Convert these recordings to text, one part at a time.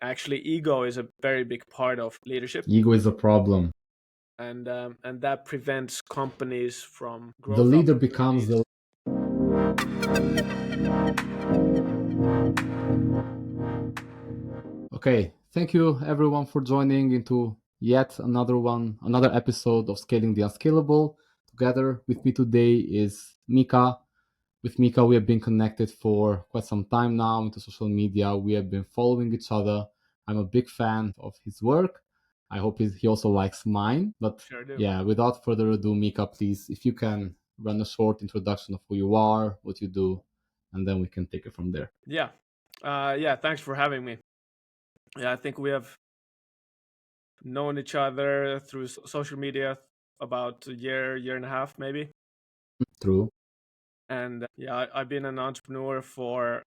Actually, ego is a very big part of leadership, Ego is a problem. and that prevents companies from The growth leader becomes opportunities. the. Okay, thank you everyone for joining into yet another episode of Scaling the Unscalable. Together with me today is Mika. With Mika, we have been connected for quite some time now into social media. We have been following each other. I'm a big fan of his work. I hope he also likes mine. But Sure do. yeah, without further ado, Mika, please, if you can run a short introduction of who you are, what you do, and then we can take it from there. Yeah. Thanks for having me. Yeah, I think we have known each other through social media about a year and a half, maybe. True. And I've been an entrepreneur for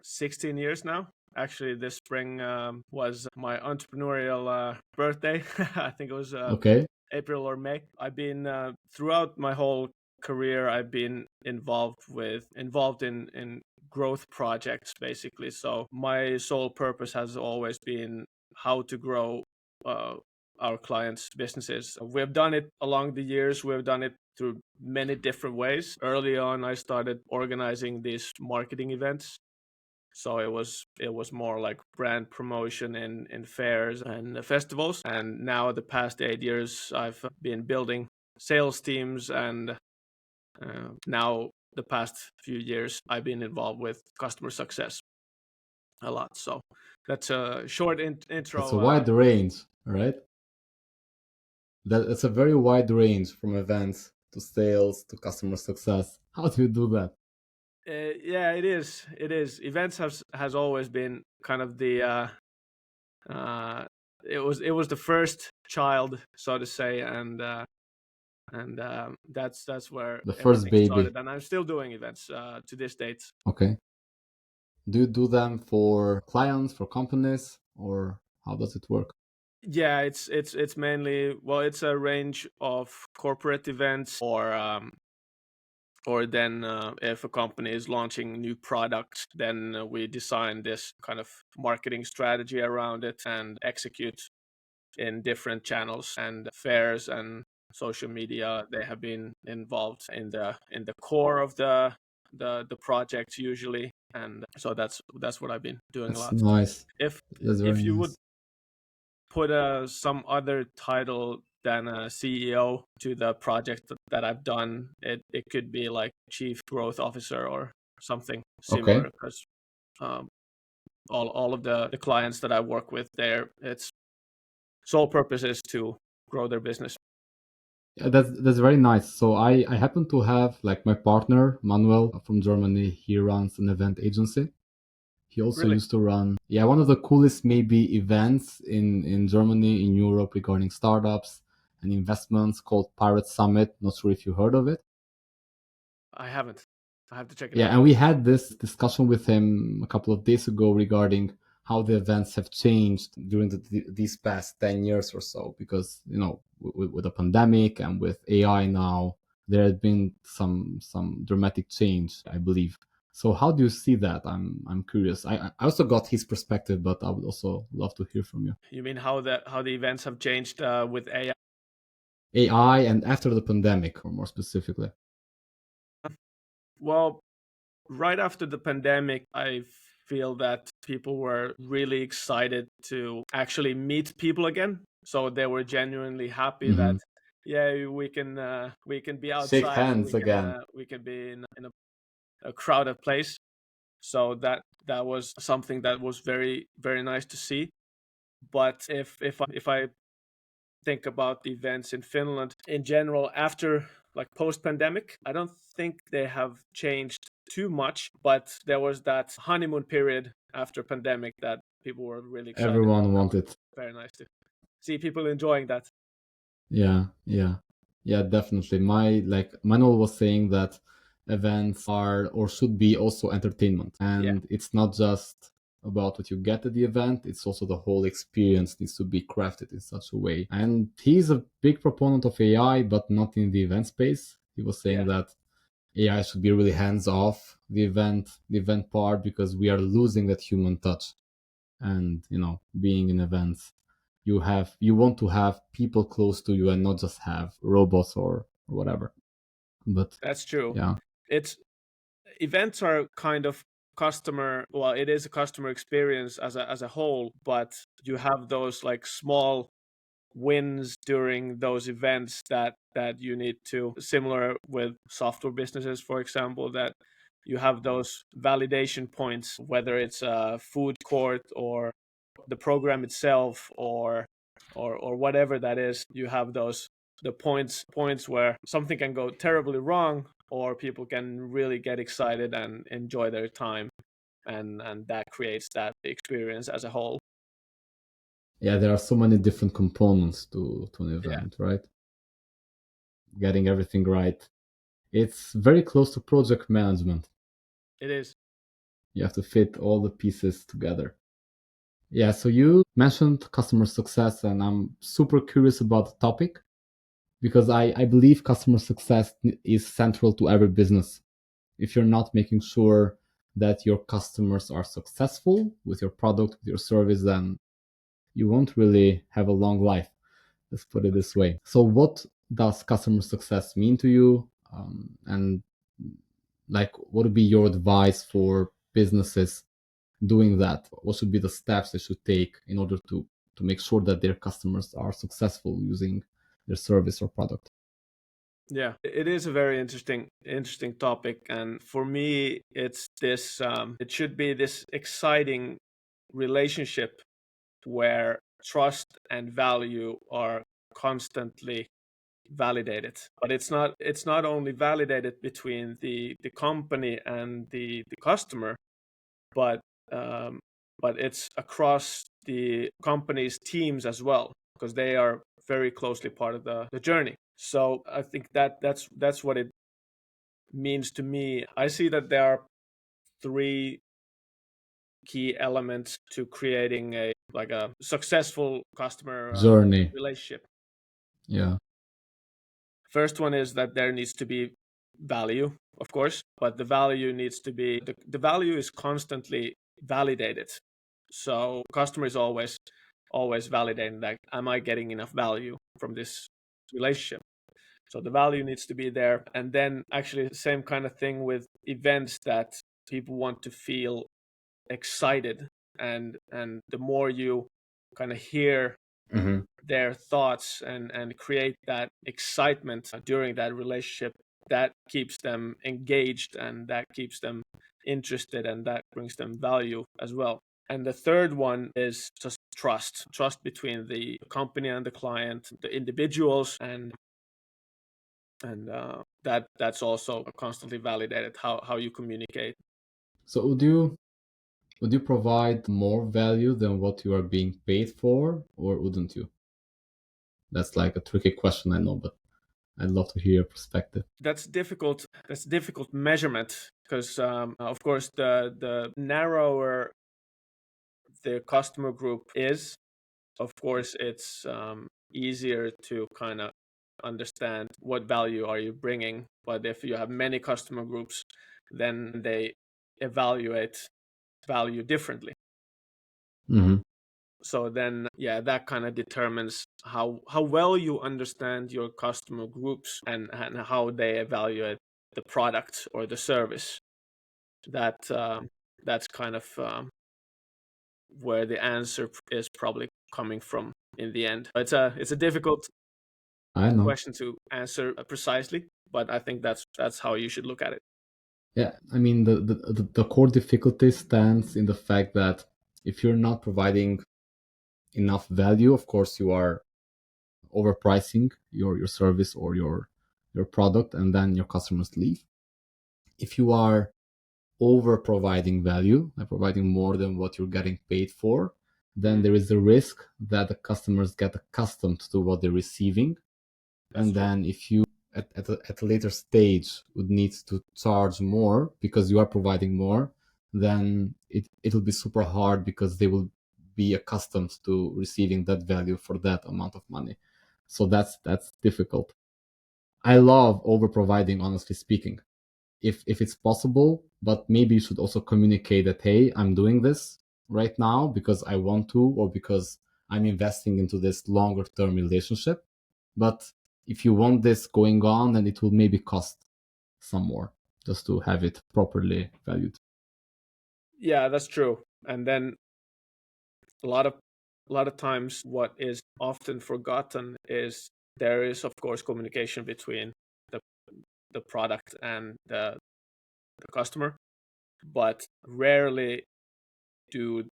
16 years now. Actually, this spring was my entrepreneurial birthday. I think it was Okay. April or May. I've been throughout my whole career, I've been involved in growth projects, basically. So my sole purpose has always been how to grow our clients' businesses. We've done it along the years. We've done it through many different ways. Early on, I started organizing these marketing events. So it was more like brand promotion in fairs and festivals. And now the past 8 years, I've been building sales teams, and now the past few years, I've been involved with customer success a lot. So that's a short intro. That's a wide range, right? That's a very wide range from events to sales to customer success. How do you do that? Yeah, it is. It is. Events has always been kind of the it was the first child, so to say, and that's where The first everything baby. started. And I'm still doing events to this date. Okay. Do you do them for clients, for companies, or how does it work? Yeah, it's mainly, well, it's a range of corporate events, or then if a company is launching new products, then we design this kind of marketing strategy around it and execute in different channels and fairs and social media. They have been involved in the core of the project usually, and so that's what I've been doing a That's lot. nice. If That's very you would nice. put some other title than a CEO to the project that I've done, it could be like Chief Growth Officer or something similar, Okay. because all of the clients that I work with, there, its sole purpose is to grow their business. Yeah, that's very nice. So I happen to have like my partner Manuel from Germany. He runs an event agency. He also Really? used to run, yeah, one of the coolest maybe events in Germany, in Europe regarding startups and investments called Pirate Summit. Not sure if you heard of it. I haven't. I have to check it Yeah, out. and we had this discussion with him a couple of days ago regarding how the events have changed during these past 10 years or so, because with the pandemic and with AI now, there has been some dramatic change, I believe. So how do you see that? I'm curious. I also got his perspective, but I would also love to hear from you. You mean how the events have changed with AI? AI and after the pandemic, or more specifically. Well, right after the pandemic, I feel that people were really excited to actually meet people again. So they were genuinely happy that, Hmm. yeah, we can be Shake outside, and hands again. we can be in a crowded place. So that was something that was very very nice to see. But if I think about the events in Finland in general after, like, post pandemic, I don't think they have changed too much, but there was that honeymoon period after pandemic that people were really excited. Everyone That was wanted. very nice to see people enjoying that. Yeah, yeah, yeah, definitely. Like Manuel was saying that events are or should be also entertainment, Yeah, and it's not just about what you get at the event. It's also the whole experience needs to be crafted in such a way. And he's a big proponent of AI, but not in the event space. He was saying yeah, that AI should be really hands off the event part, because we are losing that human touch. And being in events, you want to have people close to you and not just have robots or whatever. But That's true. yeah, It's events are kind of customer, well, it is a customer experience as a whole, but you have those like small wins during those events that you need to, similar with software businesses, for example, that you have those validation points, whether it's a food court or the program itself, or whatever that is. You have those the points where something can go terribly wrong, or people can really get excited and enjoy their time, and that creates that experience as a whole. yeah, there are so many different components to an Yeah, event, right? Getting everything right. It's very close to project management. it is. You have to fit all the pieces together. Yeah, so you mentioned customer success, and I'm super curious about the topic because I believe customer success is central to every business. If you're not making sure that your customers are successful with your product, with your service, then you won't really have a long life. Let's put it this way. So, what does customer success mean to you? And like, what would be your advice for businesses doing that? What should be the steps they should take in order to make sure that their customers are successful using their service or product? Yeah, it is a very interesting topic, and for me, it's this. It should be this exciting relationship where trust and value are constantly validated. But it's not only validated between the company and the customer, but um, but it's across the company's teams as well, because they are very closely part of the journey. So I think that's what it means to me. I see that there are three key elements to creating a successful customer Journey. relationship. Yeah. First one is that there needs to be value, of course, but the value needs to be the value is constantly validated. So customer is always validating that, am I getting enough value from this relationship? So the value needs to be there. And then actually the same kind of thing with events, that people want to feel excited, and the more you kind of hear Mm-hmm. their thoughts and create that excitement during that relationship, that keeps them engaged, and that keeps them interested, and that brings them value as well. And the third one is just trust between the company and the client, the individuals, and that's also constantly validated, how you communicate. So would you provide more value than what you are being paid for, or wouldn't you? That's like a tricky question, I know, but I'd love to hear your perspective. That's difficult measurement, because of course the narrower the customer group is, of course it's easier to kind of understand what value are you bringing. But if you have many customer groups, then they evaluate value differently. Mm-hmm. So then, yeah, that kind of determines how well you understand your customer groups, and how they evaluate the product or the service. That's kind of where the answer is probably coming from in the end. It's a difficult I know. question to answer precisely, but I think that's how you should look at it. Yeah, I mean the core difficulty stands in the fact that if you're not providing enough value, of course you are overpricing your service or your product, and then your customers leave. If you are over providing value, like providing more than what you're getting paid for, then Mm, there is the risk that the customers get accustomed to what they're receiving. that's And true. then if you at a later stage would need to charge more because you are providing more, then it'll be super hard because they will be accustomed to receiving that value for that amount of money. So that's difficult. I love over providing, honestly speaking, if it's possible, but maybe you should also communicate that, hey, I'm doing this, right now because I want to, or because I'm investing into this longer term relationship. But if you want this going on, then it will maybe cost some more just to have it properly valued. Yeah, that's true. And then a lot of times what is often forgotten is there is of course communication between the product and the customer, but rarely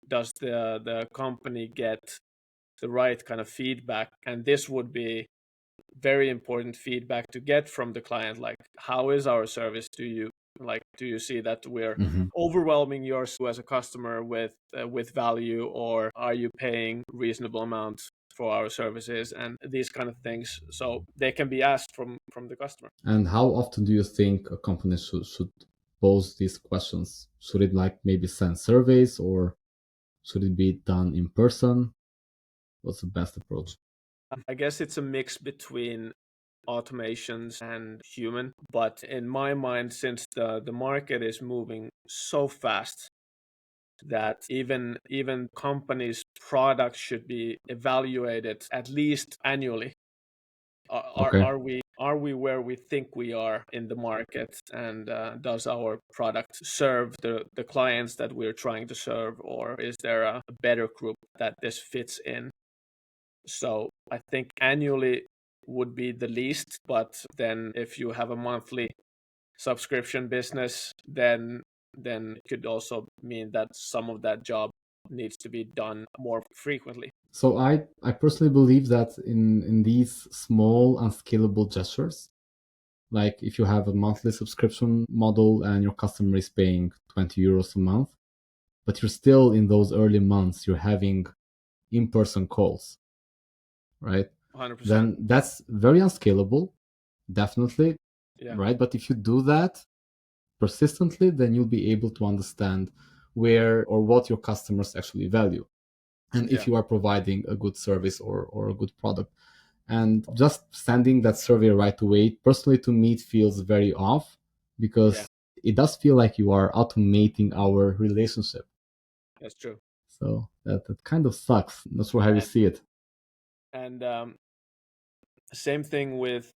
does the company get the right kind of feedback. And this would be very important feedback to get from the client, like how is our service, do you see that we're Mhm. overwhelming yours as a customer with value, or are you paying reasonable amounts for our services, and these kind of things, so they can be asked from the customer. And how often do you think a company should pose these questions? Should it like maybe send surveys, or should it be done in person? What's the best approach? I guess it's a mix between automations and human, but in my mind, since the market is moving so fast that even companies' products should be evaluated at least annually. Okay. Are we where we think we are in the market, and does our product serve the clients that we're trying to serve, or is there a better group that this fits in? So I think annually would be the least, but then if you have a monthly subscription business, then it could also mean that some of that job needs to be done more frequently. So I personally believe that in these small unscalable gestures, like if you have a monthly subscription model and your customer is paying 20 euros a month, but you're still in those early months, you're having in-person calls, right? 100%. Then that's very unscalable, definitely, Yeah. right? But if you do that persistently, then you'll be able to understand where or what your customers actually value, and if Yeah. you are providing a good service or a good product. And just sending that survey right away, personally, to me, it feels very off, Yeah. because it does feel like you are automating our relationship. That's true. So that kind of sucks. Not sure how you And see it. same thing with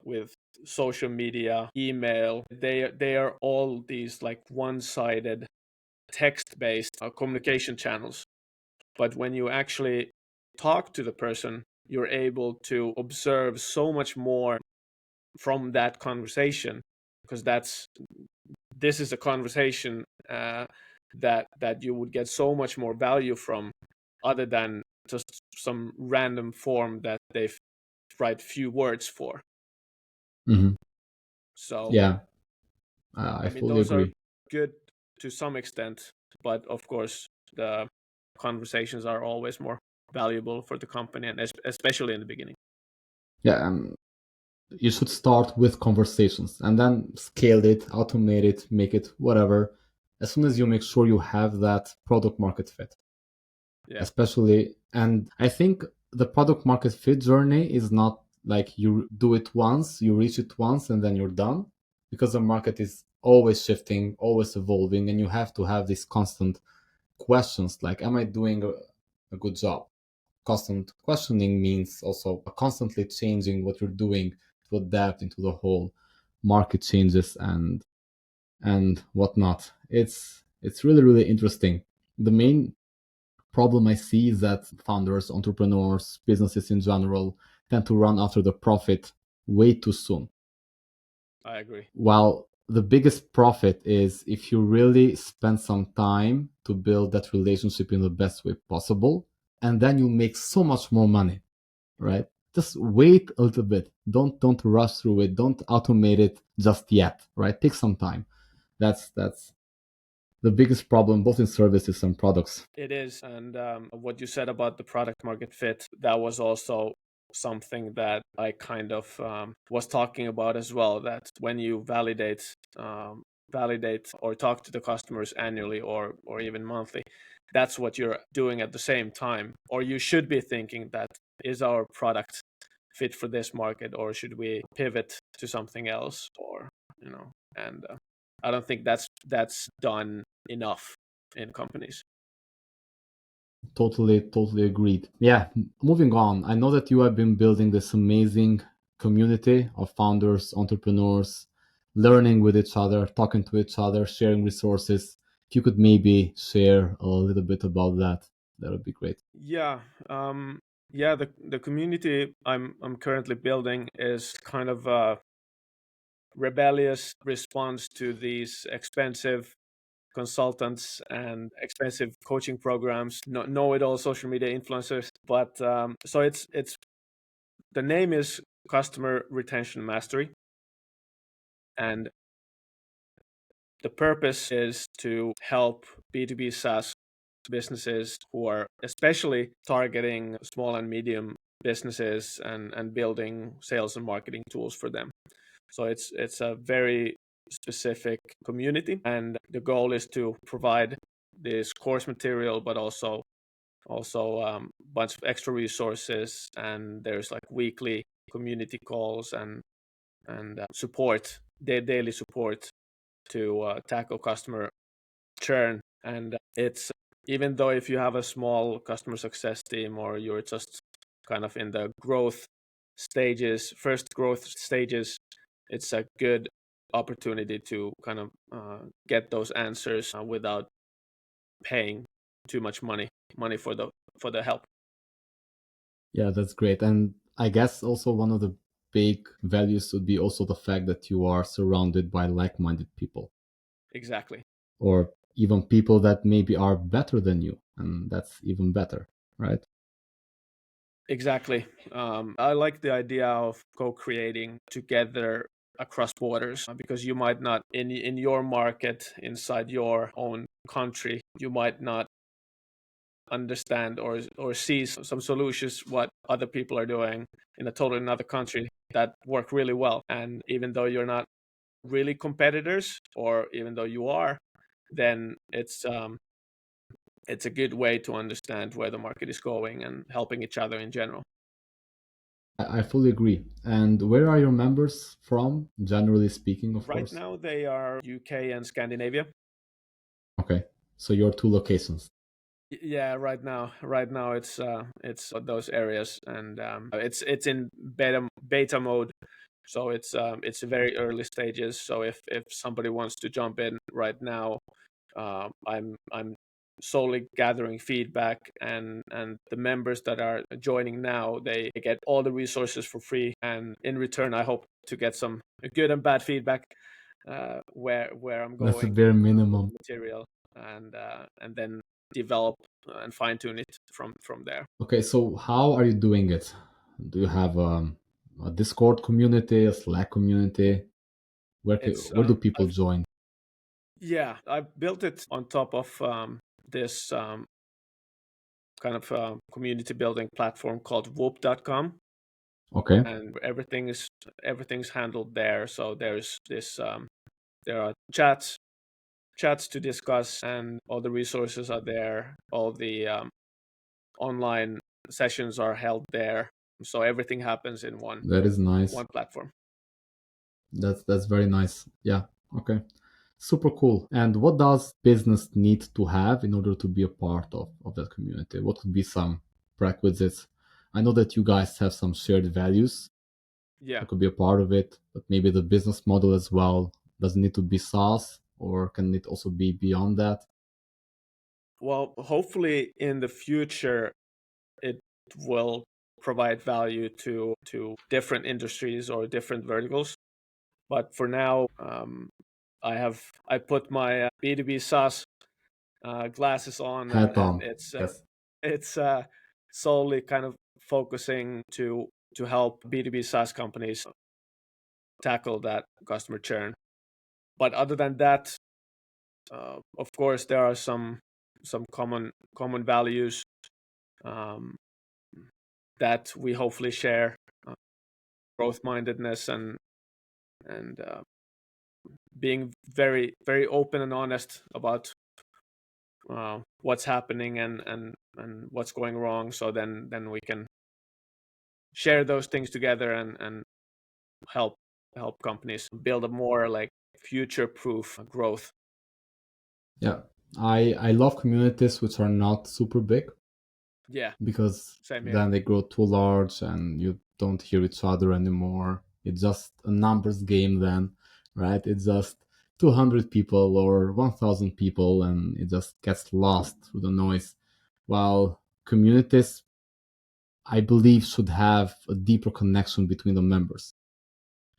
social media, email. They are all these like one-sided text-based communication channels. But when you actually talk to the person, you're able to observe so much more from that conversation, because this is a conversation that you would get so much more value from, other than just some random form that they write few words for. Hmm. So Yeah, I I mean, fully those are agree. good to some extent, but of course the conversations are always more valuable for the company, and especially in the beginning. Yeah, you should start with conversations and then scale it, automate it, make it whatever. As soon as you make sure you have that product market fit, Yeah. especially. And I think the product market fit journey is not like you do it once, you reach it once, and then you're done, because the market is always shifting, always evolving, and you have to have these constant questions like, am I doing a good job? Constant questioning means also constantly changing what you're doing to adapt into the whole market changes and whatnot. It's really really interesting. The main problem I see is that founders, entrepreneurs, businesses in general tend to run after the profit way too soon. I agree. While the biggest profit is if you really spend some time to build that relationship in the best way possible, and then you make so much more money, right? Just wait a little bit. Don't rush through it. Don't automate it just yet, right? Take some time. That's the biggest problem both in services and products. It is. And what you said about the product market fit, that was also something that I kind of was talking about as well. That when you validate or talk to the customers annually, or even monthly, that's what you're doing at the same time. Or you should be thinking that, is our product fit for this market, or should we pivot to something else, or and I don't think that's done enough in companies. Totally agreed. Yeah, moving on. I know that you have been building this amazing community of founders, entrepreneurs, learning with each other, talking to each other, sharing resources. If you could maybe share a little bit about that, that would be great. Yeah, yeah. The community I'm currently building is kind of a rebellious response to these expensive consultants and expensive coaching programs, know it all social media influencers. But so it's the name is Customer Retention Mastery, and the purpose is to help B2B SaaS businesses who are especially targeting small and medium businesses and building sales and marketing tools for them. So it's a very specific community, and the goal is to provide this course material, but also bunch of extra resources, and there's like weekly community calls and support, daily support to tackle customer churn. And it's, even though if you have a small customer success team, or you're just kind of in the first growth stages, it's a good opportunity to kind of get those answers without paying too much money for the help. Yeah, that's great. And I guess also one of the big values would be also the fact that you are surrounded by like-minded people, Exactly. or even people that maybe are better than you, and that's even better, right? Exactly. I like the idea of co-creating together across borders, because you might not, in your market inside your own country, you might not understand or see some solutions what other people are doing in a totally another country that work really well. And even though you're not really competitors, or even though you are, then it's a good way to understand where the market is going and helping each other in general. I fully agree. And where are your members from, generally speaking, of Right course? now they are UK and Scandinavia. Okay, so your two locations. Yeah, right now it's those areas, and it's in beta mode. So it's very early stages. So if somebody wants to jump in right now, I'm solely gathering feedback, and the members that are joining now, they get all the resources for free, and in return I hope to get some good and bad feedback, where I'm That's a going bare with the minimum. material, and then develop and fine tune it from there. Okay, so how are you doing it? Do you have a Discord community, a Slack community? It's Where do people join? Yeah, I built it on top of this kind of community building platform called Whoop.com, Okay, and everything's handled there. So there's this there are chats to discuss, and all the resources are there. All the online sessions are held there. So everything happens in that is nice. one platform. That's very nice. Yeah. Okay. Super cool. And what does business need to have in order to be a part of that community? What could be some prerequisites? I know that you guys have some shared values Yeah. that could be a part of it, but maybe the business model as well. Does it need to be SaaS, or can it also be beyond that? Well, hopefully in the future it will provide value to different industries or different verticals. But for now, I put my B2B SaaS glasses on, Hat and on. Yes. it's solely kind of focusing to help B2B SaaS companies tackle that customer churn. But other than that, of course, there are some common values um, that we hopefully share: growth mindedness, and being very open and honest about what's happening and what's going wrong. So then we can share those things together and help companies build a more like future proof growth. Yeah. I love communities which are not super big. Yeah, because same here. then they grow too large and you don't hear each other anymore. It's just a numbers game then, right? It's just 200 people or 1,000 people and it just gets lost through the noise. While communities, I believe, should have a deeper connection between the members.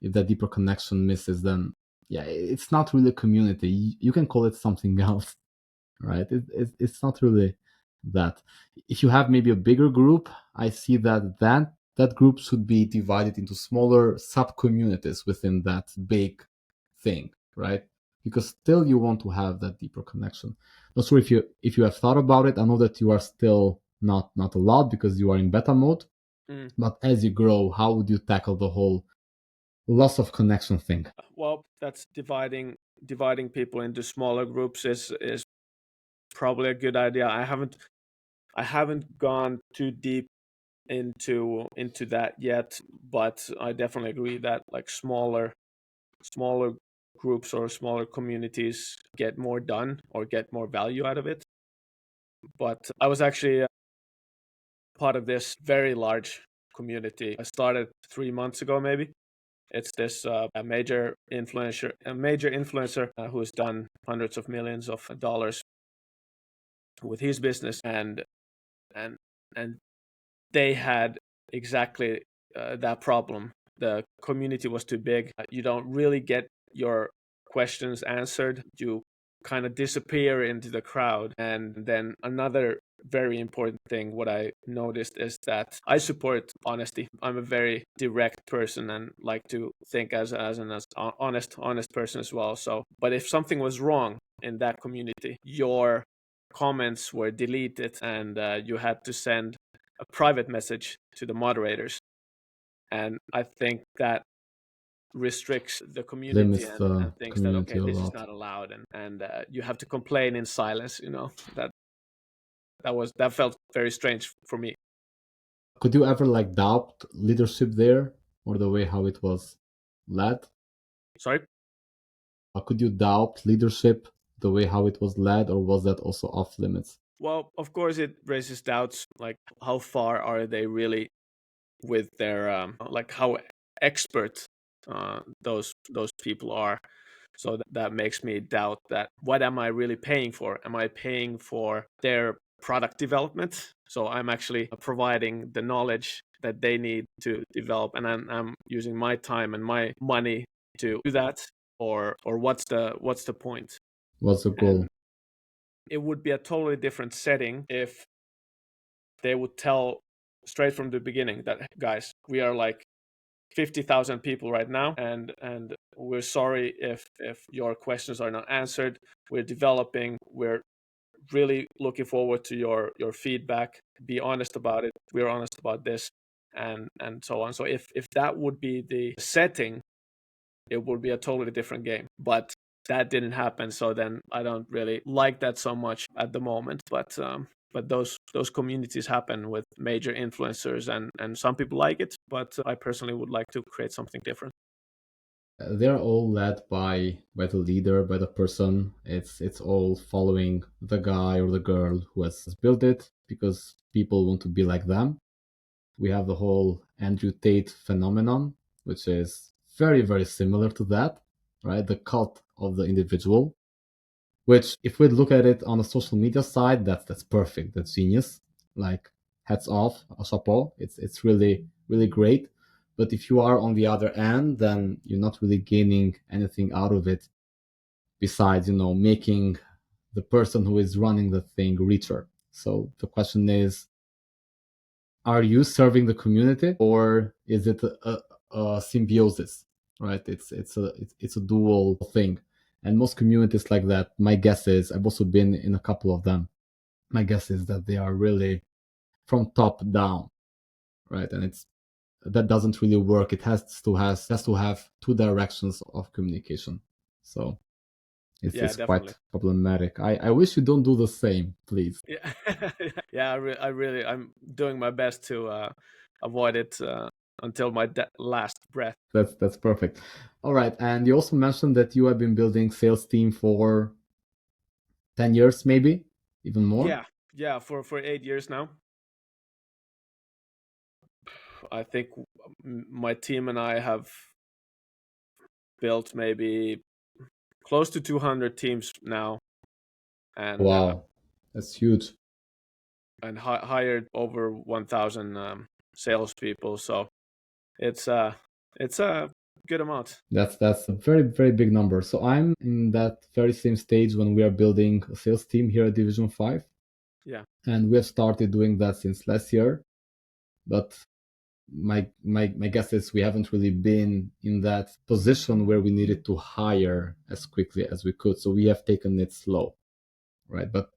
If that deeper connection misses, then yeah, it's not really a community. You can call it something else, right? It's not really that. If you have maybe a bigger group, I see that group should be divided into smaller sub communities within that big thing, right? Because still you want to have that deeper connection. Not sure if you have thought about it. I know that you are still not a lot because you are in beta mode. Mm. But as you grow, how would you tackle the whole loss of connection thing? Well, that's dividing people into smaller groups is probably a good idea. I haven't gone too deep into that yet, but I definitely agree that like smaller groups or smaller communities get more done or get more value out of it. But I was actually part of this very large community. I started 3 months ago, maybe. It's this a major influencer who's done hundreds of millions of dollars with his business, and and they had exactly that problem. The community was too big. You don't really get your questions answered. You kind of disappear into the crowd. And then another very important thing, what I noticed is that I support honesty. I'm a very direct person and like to think as honest person as well. So, but if something was wrong in that community, your comments were deleted and you had to send a private message to the moderators. And I think that restricts the community Limits and, the and thinks that, community okay, a this is lot. not allowed, and you have to complain in silence. That felt very strange for me. Could you ever like doubt leadership there or the way how it was led? Sorry. Could you doubt leadership the way how it was led, or was that also off limits? Well, of course it raises doubts, like how far are they really with their like how expert those people are. So that makes me doubt that what am I really paying for? Am I paying for their product development? So I'm actually providing the knowledge that they need to develop, and I'm using my time and my money to do that, or what's the point? What's the And goal? it would be a totally different setting if they would tell straight from the beginning that, guys, we are like 50,000 people right now, and we're sorry if your questions are not answered. We're developing. We're really looking forward to your feedback. Be honest about it. We're honest about this, and so on. So if that would be the setting, it would be a totally different game. But that didn't happen, so then I don't really like that so much at the moment. But those communities happen with major influencers, and some people like it. But I personally would like to create something different. They're all led by the leader, by the person. It's all following the guy or the girl who has built it because people want to be like them. We have the whole Andrew Tate phenomenon, which is very, very similar to that, right? The cult of the individual, which if we look at it on the social media side, that's perfect. That's genius. Like hats off, chapeau. It's really, really great. But if you are on the other end, then you're not really gaining anything out of it besides, making the person who is running the thing richer. So the question is, are you serving the community or is it a symbiosis, right? It's a dual thing, and most communities like that, my guess is, I've also been in a couple of them, my guess is that they are really from top down, right? And that doesn't really work. It has to have two directions of communication. So Yeah, it's definitely. quite problematic. I wish you don't do the same, please. Yeah, yeah. I'm doing my best to avoid it until my last breath. That's perfect. All right, and you also mentioned that you have been building sales team for 10 years, maybe even more. Yeah, yeah. For 8 years now. I think my team and I have built maybe close to 200 teams now, and Wow, that's huge. hired over 1,000 salespeople. So it's a good amount. That's a very, very big number. So I'm in that very same stage when we are building a sales team here at Division 5. Yeah. And we have started doing that since last year. But my guess is we haven't really been in that position where we needed to hire as quickly as we could. So we have taken it slow, right? But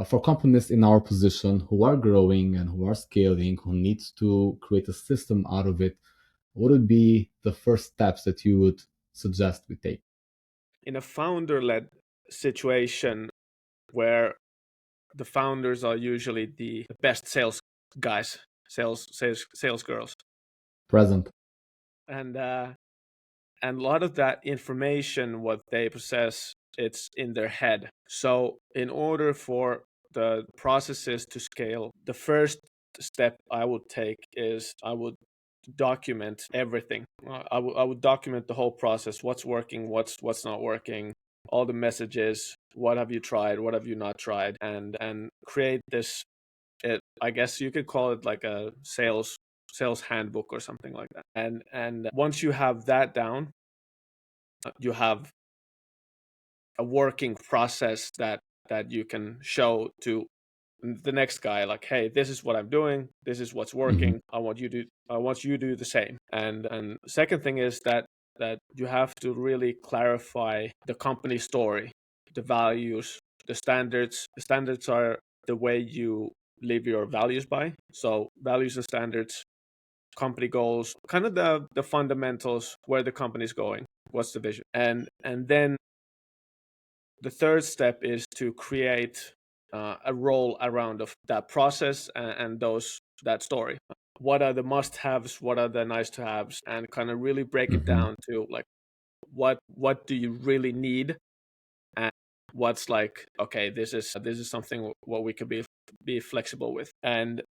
for companies in our position who are growing and who are scaling, who needs to create a system out of it, what would be the first steps that you would suggest we take? In a founder-led situation where the founders are usually the best sales guys, sales girls, Present. and a lot of that information, what they possess, it's in their head. So in order for the processes to scale, the first step I would take is I would document everything. I would document the whole process: what's working, what's not working, all the messages, what have you tried, what have you not tried, and create this. I guess you could call it like a sales handbook or something like that. And once you have that down, you have a working process that you can show to the next guy, like, hey, this is what I'm doing, this is what's working, I want you to do the same. And second thing is that you have to really clarify the company story, the values, the standards. The standards are the way you live your values by. So values and standards, company goals, kind of the fundamentals, where the company's going, what's the vision. And then the third step is to create a role around of that process and that story. What are the must-haves? What are the nice-to-haves? And kind of really break it down to like what do you really need, and what's like, okay, this is something what we could be flexible with, and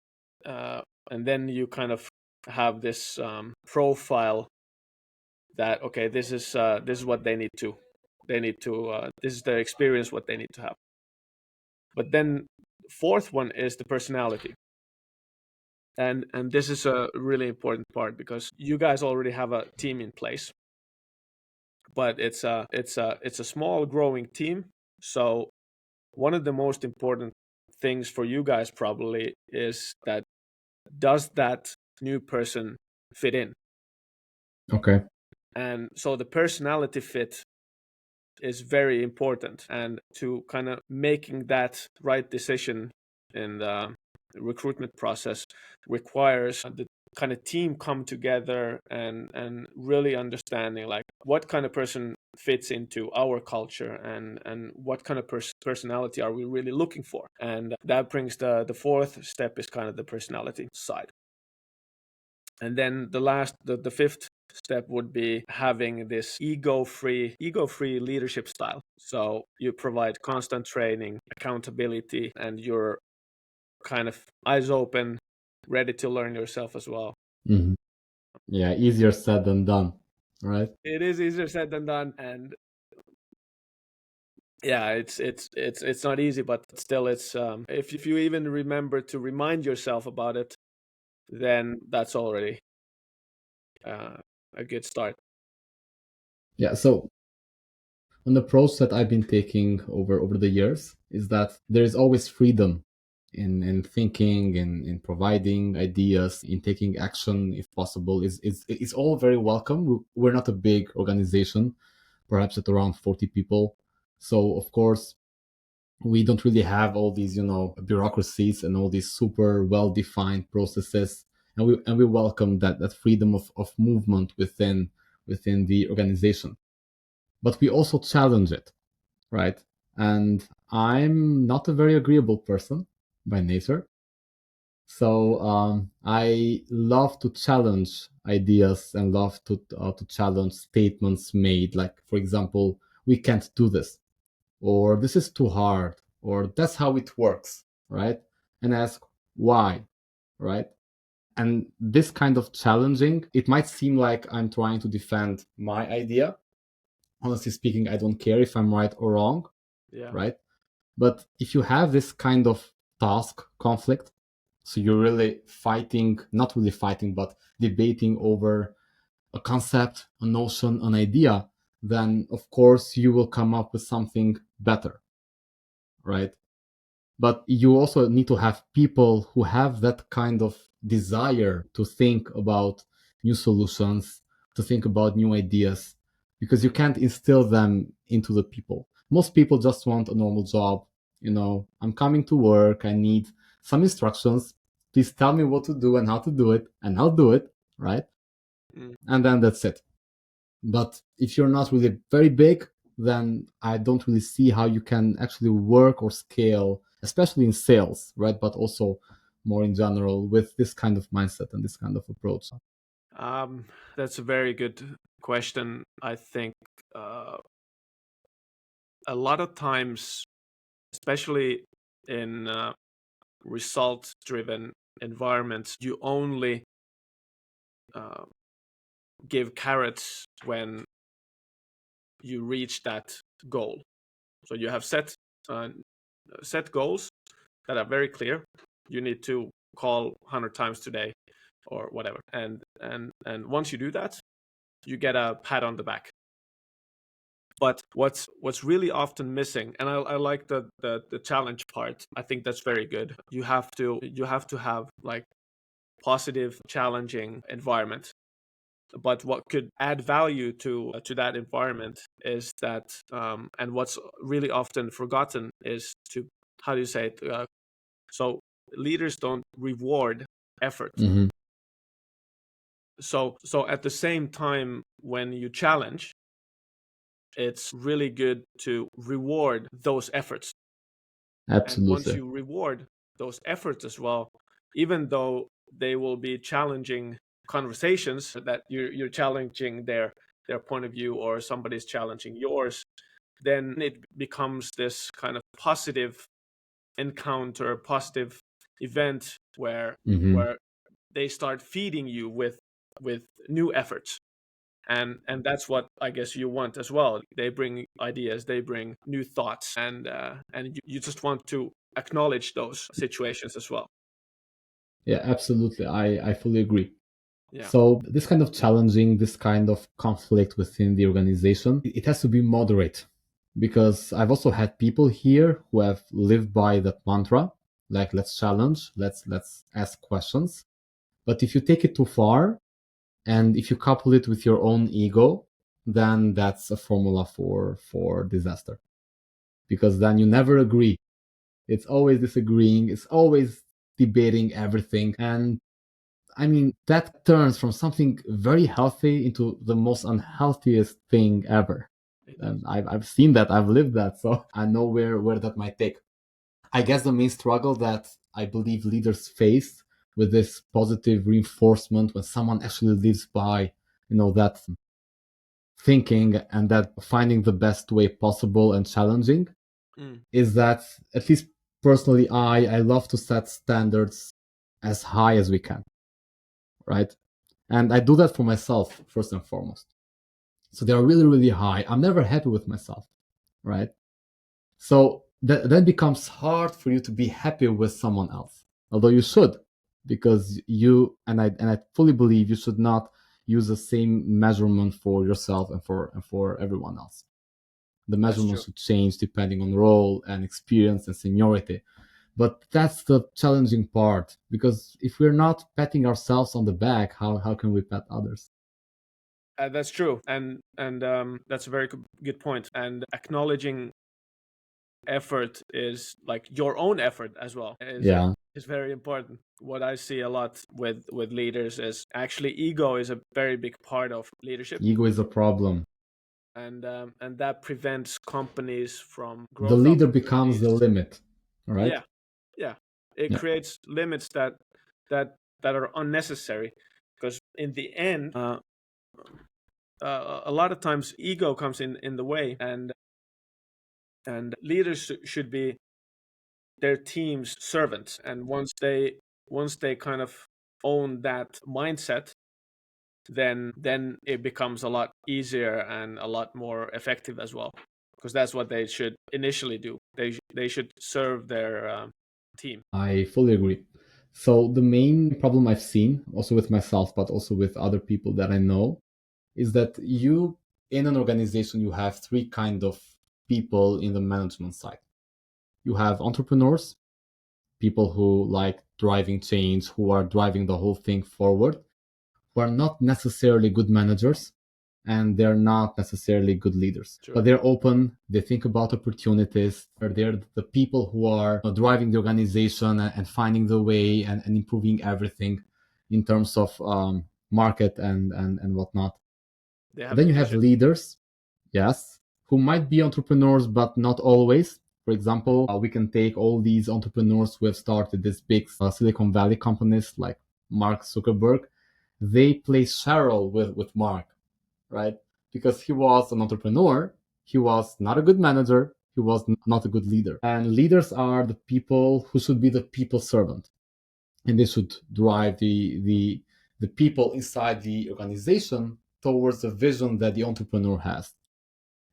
then you kind of have this profile that, okay, this is what they need to this is their experience, what they need to have. But then fourth one is the personality, and this is a really important part, because you guys already have a team in place, but it's a small growing team. So one of the most important things for you guys probably is that, does that new person fit in? Okay. And so the personality fit is very important, and to kind of making that right decision in the recruitment process requires the kind of team come together and really understanding like what kind of person fits into our culture, and what kind of personality are we really looking for. And that brings the fourth step is kind of the personality side. And then the fifth step would be having this ego-free leadership style. So you provide constant training, accountability, and you're kind of eyes open, ready to learn yourself as well. Hmm. Yeah, easier said than done, right? It is easier said than done, and yeah, it's not easy, but still, it's if you even remember to remind yourself about it, then that's already a good start. Yeah. So on the approach that I've been taking over the years is that there is always freedom in thinking, in providing ideas, in taking action if possible. Is all very welcome. We're not a big organization, perhaps at around 40 people. So of course we don't really have all these, bureaucracies and all these super well defined processes. And we welcome that freedom of movement within the organization. But we also challenge it, right? And I'm not a very agreeable person by nature. So I love to challenge ideas and love to challenge statements made. Like, for example, we can't do this, or this is too hard, or that's how it works, right? And ask why, right? And this kind of challenging, it might seem like I'm trying to defend my idea. Honestly speaking, I don't care if I'm right or wrong, Yeah. right? But if you have this kind of task conflict, so you're really fighting, not really fighting, but debating over a concept, a notion, an idea, then of course you will come up with something better, right? But you also need to have people who have that kind of desire to think about new solutions, to think about new ideas, because you can't instill them into the people. Most people just want a normal job. I'm coming to work, I need some instructions, please tell me what to do and how to do it, and I'll do it, right? And then that's it. But if you're not really very big, then I don't really see how you can actually work or scale, especially in sales, right? But also more in general with this kind of mindset and this kind of approach. That's a very good question. I think a lot of times, especially in result-driven environments, you only give carrots when you reach that goal. So you have set goals that are very clear. You need to call 100 times today or whatever. And once you do that, you get a pat on the back. But what's really often missing, and I like the challenge part. I think that's very good. You have to have like positive, challenging environment. But what could add value to that environment is that, and what's really often forgotten is to, how do you say it? So leaders don't reward effort. Mm-hmm. So at the same time, when you challenge, it's really good to reward those efforts. And once Absolutely. you reward those efforts as well, even though they will be challenging conversations, that you're challenging their point of view or somebody's challenging yours, then it becomes this kind of positive encounter, positive event where Mm-hmm. they start feeding you with new efforts. And that's what I guess you want as well. They bring ideas, they bring new thoughts, and you just want to acknowledge those situations as well. Yeah, absolutely. I fully agree. Yeah. So this kind of challenging, this kind of conflict within the organization, it has to be moderate, because I've also had people here who have lived by that mantra, like let's challenge, let's ask questions. But if you take it too far, and if you couple it with your own ego, then that's a formula for disaster, because then you never agree. It's always disagreeing, it's always debating everything. And I mean, that turns from something very healthy into the most unhealthiest thing ever. It does. And I've seen that, I've lived that, so I know where that might take. I guess the main struggle that I believe leaders face with this positive reinforcement, when someone actually lives by, that thinking and that finding the best way possible and challenging, Mm. is that, at least personally, I love to set standards as high as we can, right? And I do that for myself first and foremost. So they are really, really high. I'm never happy with myself, right? So that then becomes hard for you to be happy with someone else, although you should, because I fully believe you should not use the same measurement for yourself and for everyone else. The That's measurement true. should change depending on role and experience and seniority. But that's the challenging part, because if we're not patting ourselves on the back, how can we pat others? That's true, and that's a very good point. And acknowledging effort is like your own effort as well Yeah, is very important. What I see a lot with leaders is actually ego is a very big part of leadership, ego is a problem. and that prevents companies from The growth leader becomes opportunities. the limit, right? Yeah, yeah, it Yeah. creates limits that are unnecessary, because in the end, a lot of times ego comes in the way, and leaders should be their team's servants. And once they kind of own that mindset, then it becomes a lot easier and a lot more effective as well, because that's what they should initially do. They should serve their team. I fully agree. So the main problem I've seen, also with myself, but also with other people that I know, is that you in an organization you have three kind of people in the management side. You have entrepreneurs, people who like driving change, who are driving the whole thing forward, who are not necessarily good managers and they're not necessarily good leaders. Sure. But they're open, they think about opportunities, or they're the people who are driving the organization and finding the way and improving everything in terms of market and whatnot. They have Then a you have vision. leaders, yes, who might be entrepreneurs, but not always. For example, we can take all these entrepreneurs who have started these big Silicon Valley companies like Mark Zuckerberg. They play Cheryl with Mark, right? Because he was an entrepreneur, he was not a good manager, he was not a good leader. And leaders are the people who should be the people servant, and they should drive the people inside the organization towards the vision that the entrepreneur has.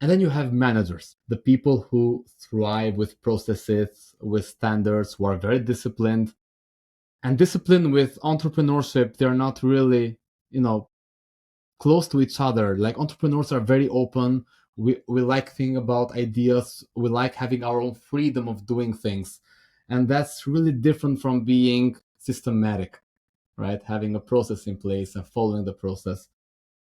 And then you have managers, the people who thrive with processes, with standards, who are very disciplined. And discipline with entrepreneurship, they're not really, close to each other. Like entrepreneurs are very open. We like thinking about ideas. We like having our own freedom of doing things. And that's really different from being systematic, right? Having a process in place and following the process.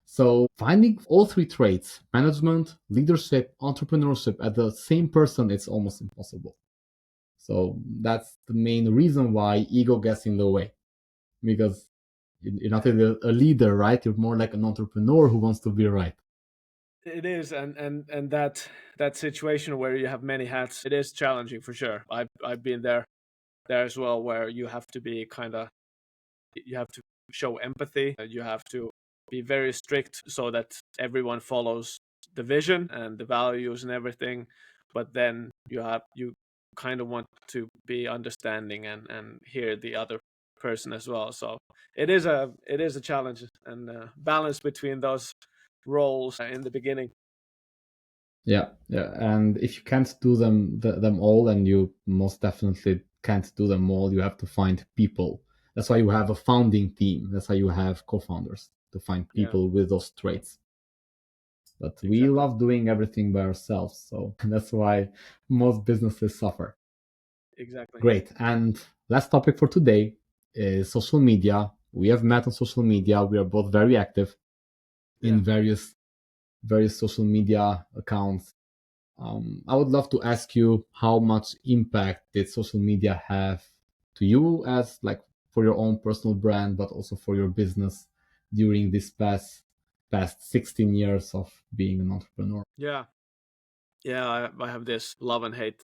So finding all three traits, management, leadership, entrepreneurship, at the same person, it's almost impossible. So that's the main reason why ego gets in the way, because you're not a leader, right? You're more like an entrepreneur who wants to be right. It is, and that situation where you have many hats, it is challenging for sure. I've been there as well, where you have to be you have to show empathy. You have to be very strict so that everyone follows the vision and the values and everything. But then you kind of want to be understanding and hear the other person as well. So it is a challenge and balance between those roles in the beginning. Yeah, yeah. And if you can't do them all, and you most definitely can't do them all, you have to find people. That's why you have a founding team. That's why you have co-founders, to find Yeah, people with those traits. But we exactly. love doing everything by ourselves, so that's why most businesses suffer. Exactly. Great. And last topic for today is social media. We have met on social media. We are both very active Yeah. in various social media accounts. I would love to ask you, how much impact did social media have to you, as like for your own personal brand, but also for your business during this past 16 years of being an entrepreneur? Yeah. Yeah, I have this love and hate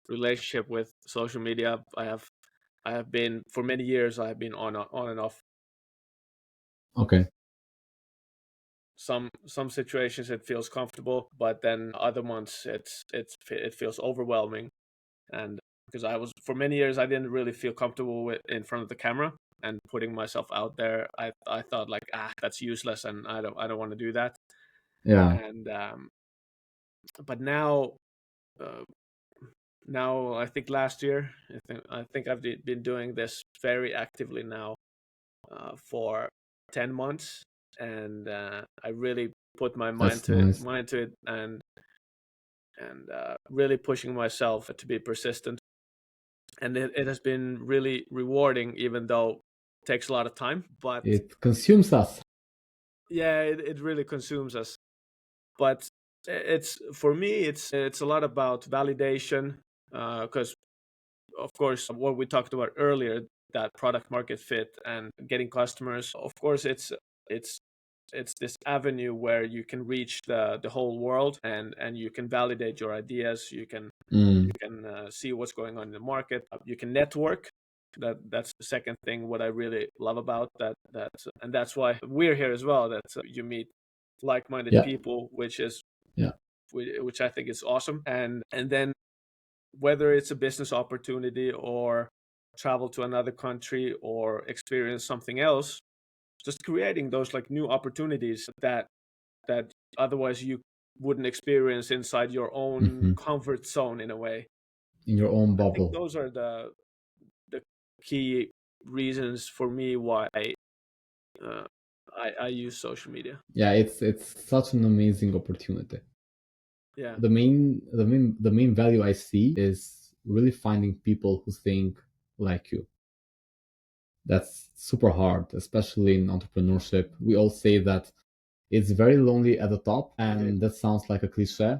relationship with social media. I have been for many years. I have been on and off. Okay. Some situations it feels comfortable, but then other months it feels overwhelming. And because I was for many years, I didn't really feel comfortable with in front of the camera and putting myself out there. I thought like, that's useless, and I don't want to do that. Yeah. And but uh, now I think last year I think I've been doing this very actively now for 10 months, and I really put my mind That's to it, nice. and really pushing myself to be persistent. And it has been really rewarding, even though it takes a lot of time. But It consumes us. yeah, it really consumes us. But it's for me, it's a lot about validation, because of course, what we talked about earlier, that product market fit and getting customers. Of course, it's it's this avenue where you can reach the whole world, and you can validate your ideas. Mm. You can see what's going on in the market. You can network. That's the second thing. What I really love about that, and that's why we're here as well. That you meet like-minded Yeah. people, Yeah. which I think is awesome. And then whether it's a business opportunity or travel to another country or experience something else, just creating those like new opportunities that otherwise you wouldn't experience inside your own Hmm. comfort zone in a way. In your own I think bubble. those are the key reasons for me why uh, I use social media. Yeah, it's such an amazing opportunity. Yeah, The main value I see is really finding people who think like you. That's super hard, especially in entrepreneurship. We all say that it's very lonely at the top, indeed. and that sounds like a cliche,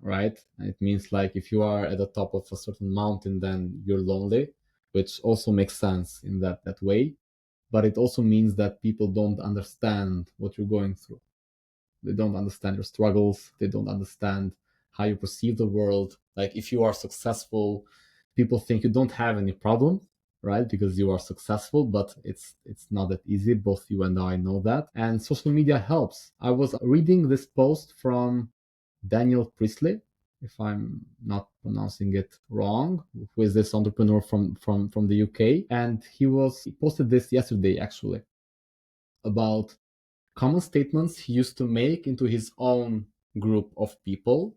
right? It means like if you are at the top of a certain mountain, then you're lonely, which also makes sense in that way. But it also means that people don't understand what you're going through. They don't understand your struggles. They don't understand how you perceive the world. Like if you are successful, people think you don't have any problem, right? Because you are successful, but it's not that easy. Both you and I know that. And social media helps. I was reading this post from Daniel Priestley, if I'm not pronouncing it wrong, who is this entrepreneur from the UK. And he posted this yesterday actually about common statements he used to make into his own group of people,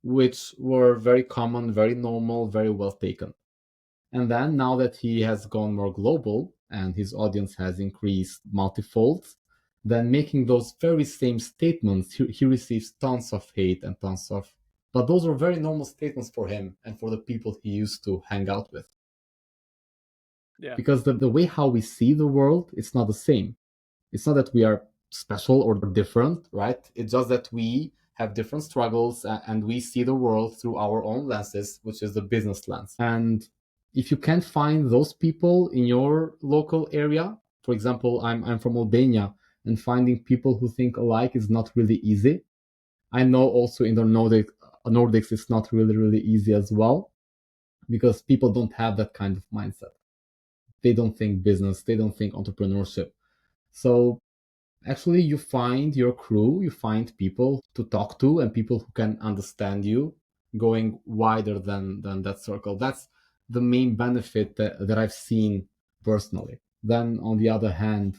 which were very common, very normal, very well taken. And then now that he has gone more global and his audience has increased multifold, then making those very same statements, he receives tons of hate and tons of. But those are very normal statements for him and for the people he used to hang out with. Yeah, Because the way how we see the world, it's not the same. It's not that we are special or different, right? It's just that we have different struggles and we see the world through our own lenses, which is the business lens. And if you can't find those people in your local area, for example, I'm from Albania, and finding people who think alike is not really easy. I know also in the Nordics it's not really easy as well, because people don't have that kind of mindset. They don't think business, they don't think entrepreneurship. So actually you find your crew, you find people to talk to and people who can understand you, going wider than that circle. That's the main benefit that I've seen personally. Then on the other hand,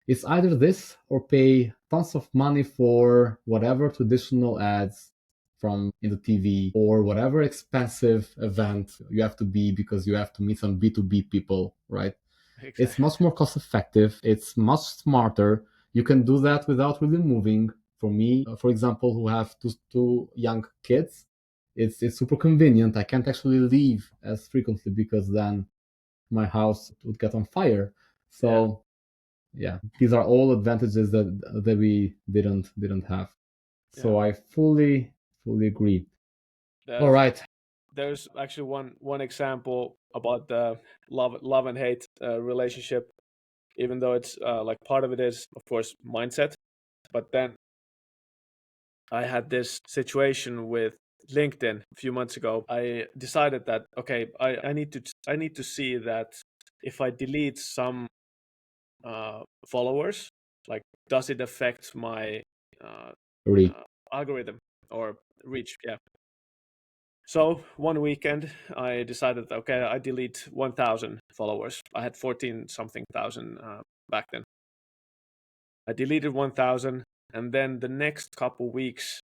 it's either this or pay tons of money for whatever traditional ads from in the TV, or whatever expensive event you have to be because you have to meet some B2B people, right? It's exactly. much more cost effective. It's much smarter. You can do that without really moving. For me, for example, who have two young kids, it's super convenient. I can't actually leave as frequently because then my house would get on fire. Yeah, So yeah, these are all advantages that we didn't have. yeah. So I fully agree. All There's right. there's actually one example about the love and hate relationship. Even though it's like part of it is of course mindset, but then I had this situation with LinkedIn a few months ago. I decided that okay, I need to see that if I delete some followers, like does it affect my uh, Agree. algorithm or reach? Yeah. So one weekend, I decided, okay, I delete 1,000 followers. I had 14 something thousand back then. I deleted 1,000, and then the next couple weeks,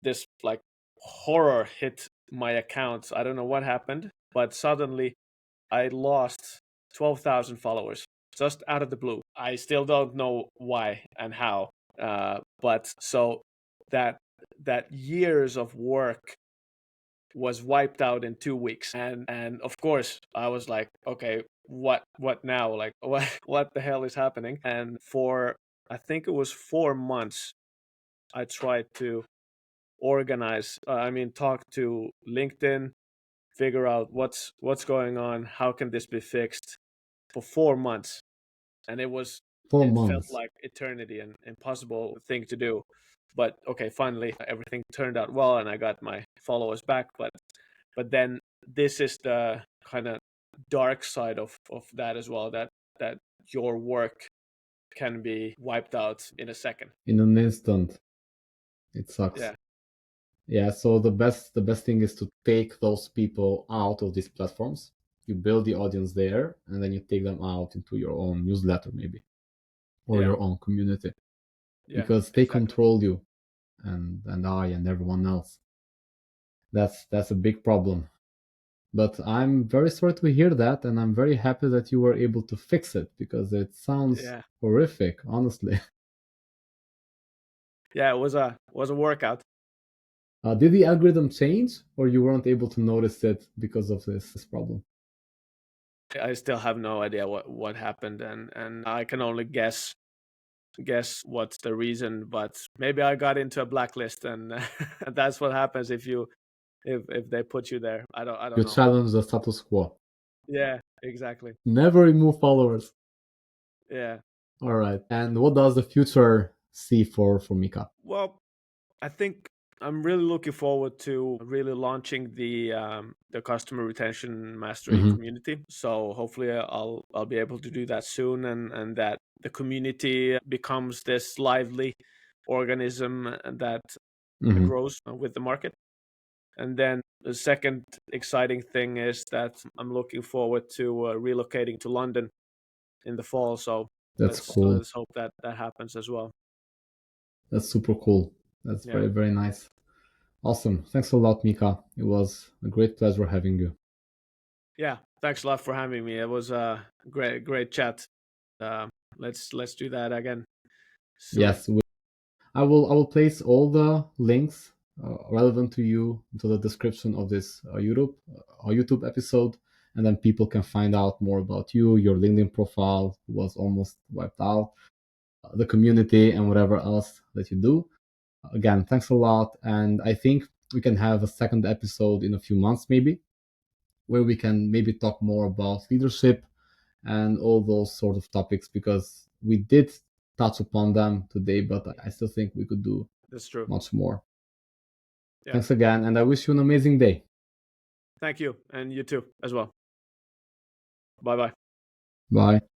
this like horror hit my account. I don't know what happened, but suddenly I lost 12,000 followers just out of the blue. I still don't know why and how, but so that years of work was wiped out in 2 weeks, and of course I was like, okay, what now? Like what the hell is happening? And for I think it was 4 months, I tried to organize. Talk to LinkedIn, figure out what's going on, how can this be fixed, for 4 months, and four it felt months like eternity and impossible thing to do. But okay, finally everything turned out well, and I got my followers back. But then this is the kind of dark side of that as well. That your work can be wiped out in a second. in an instant. It sucks. Yeah, Yeah, so the best thing is to take those people out of these platforms. You build the audience there, and then you take them out into your own newsletter, maybe, or Yeah, your own community, yeah, because they exactly. control you, and I and everyone else. That's a big problem. But I'm very sorry to hear that, and I'm very happy that you were able to fix it because it sounds Yeah, horrific, honestly. yeah, it was a workout. Did the algorithm change, or you weren't able to notice it because of this problem? I still have no idea what happened, and I can only guess what's the reason. But maybe I got into a blacklist, and that's what happens if they put you there. I don't You know. challenge the status quo. Yeah, exactly. Never remove followers. Yeah. All right. And what does the future see for Mika? Well, I think I'm really looking forward to really launching the customer retention mastery Hmm. community. So hopefully I'll be able to do that soon, and that the community becomes this lively organism that Hmm. grows with the market. And then the second exciting thing is that I'm looking forward to relocating to London in the fall. So That's let's cool. let's hope that that happens as well. That's super cool. That's Yeah. very, very nice. Awesome. Thanks a lot, Mika. It was a great pleasure having you. Yeah, thanks a lot for having me. It was a great chat. Uh, let's do that again soon. Yes, I will place all the links relevant to you into the description of this YouTube episode, and then people can find out more about you. Your LinkedIn profile was almost wiped out, the community, and whatever else that you do. Again, thanks a lot, and I think we can have a second episode in a few months, maybe, where we can maybe talk more about leadership and all those sort of topics, because we did touch upon them today, but I still think we could do That's true. much more. Yeah. Thanks again, and I wish you an amazing day. Thank you, and you too as well. Bye bye. Bye.